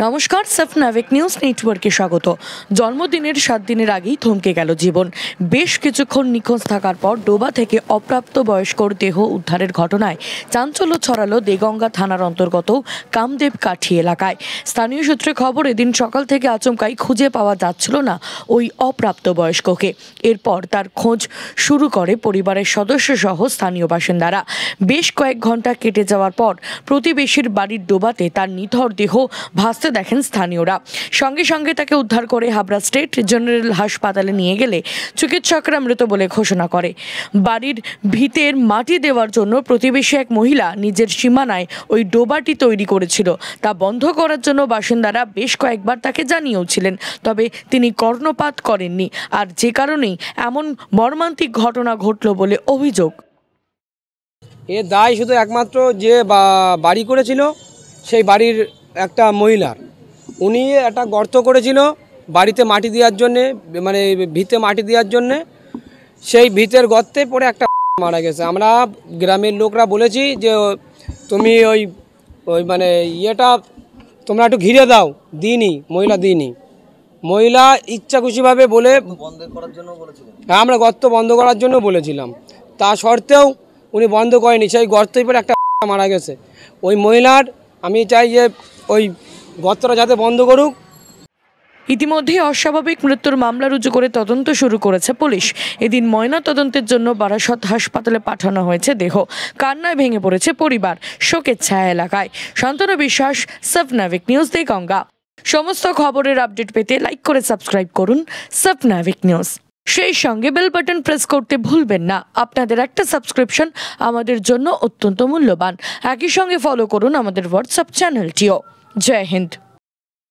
নমস্কার, সাফনাভিক নিউজ নেটওয়ার্কে স্বাগত। জন্মদিনের 7 দিনের আগেই থমকে গেল জীবন। বেশ কিছুক্ষণ নিখোঁজ থাকার পর ডোবা থেকে অপ্রাপ্ত বয়স্কর দেহ উদ্ধারের ঘটনায় চাঞ্চল্য ছড়ালো দেগঙ্গা থানার অন্তর্গত কামদেব কাঠি এলাকায়। স্থানীয় সূত্রে খবর, এদিন সকাল থেকে আচমকাই খুঁজে পাওয়া যাচ্ছিল না ওই অপ্রাপ্ত বয়স্ককে। এরপর তার খোঁজ শুরু করে পরিবারের সদস্য সহ স্থানীয় বাসিন্দারা। বেশ কয়েক ঘন্টা কেটে যাওয়ার পর প্রতিবেশীর বাড়ির ডোবাতে তার নিথর দেহ ভাসতে দেখেন স্থানীয়রা। সঙ্গে সঙ্গে তাকে উদ্ধার করে হাবড়া স্টেট জেনারেল হাসপাতালে নিয়ে গেলে চিকিৎসকরা মৃত বলে ঘোষণা করে। বাড়ির ভিতের মাটি দেওয়ার জন্য প্রতিবেশী এক মহিলা নিজের সীমানায় ওই ডোবাটি তৈরি করেছিল। তা বন্ধ করার জন্য বাসিন্দারা বেশ কয়েকবার তাকে জানিয়েওছিলেন, তবে তিনি কর্ণপাত করেননি, আর যে কারণেই এমন মর্মান্তিক ঘটনা ঘটল বলে অভিযোগ। এ দায় শুধু একমাত্র যে বাড়ি করেছিল সেই বাড়ির একটা মহিলার। উনি একটা গর্ত করেছিল বাড়িতে মাটি দেওয়ার জন্যে, মানে ভিতে মাটি দেওয়ার জন্যে। সেই ভিতের গর্তে পড়ে একটা মারা গেছে। আমরা গ্রামের লোকরা বলেছি যে তুমি ওই মানে ইয়েটা তোমরা একটু ঘিরে দাও, দিইনি, মহিলা দিইনি। মহিলা ইচ্ছা খুশিভাবে বলে বন্ধ করার জন্য বলেছিলেন। হ্যাঁ, আমরা গর্ত বন্ধ করার জন্য বলেছিলাম, তা সত্ত্বেও উনি বন্ধ করেনি। সেই গর্তেই পরে একটা মারা গেছে। ওই মহিলার আমি চাই যে ওই গর্তটা যাতে বন্ধ করুক। ইতিমধ্যে অস্বাভাবিক মৃত্যুর মামলা রুজু করে তদন্ত শুরু করেছে পুলিশ। এদিন ময়না তদন্তের জন্য বারাসত হাসপাতালে পাঠানো হয়েছে দেহ। কান্নায় ভেঙে পড়েছে পরিবার, শোকের ছায়া এলাকায়। শান্তনু বিশ্বাস, সাফনাভিক নিউজ, দেগঙ্গা। সমস্ত খবরের আপডেট পেতে লাইক করে সাবস্ক্রাইব করুন সাফনাভিক নিউজ। সেই সঙ্গে বেল বাটন প্রেস করতে ভুলবেন না। আপনাদের একটা সাবস্ক্রিপশন আমাদের জন্য অত্যন্ত মূল্যবান। একই সঙ্গে ফলো করুন আমাদের হোয়াটসঅ্যাপ চ্যানেলটিও। জয় হিন্দ।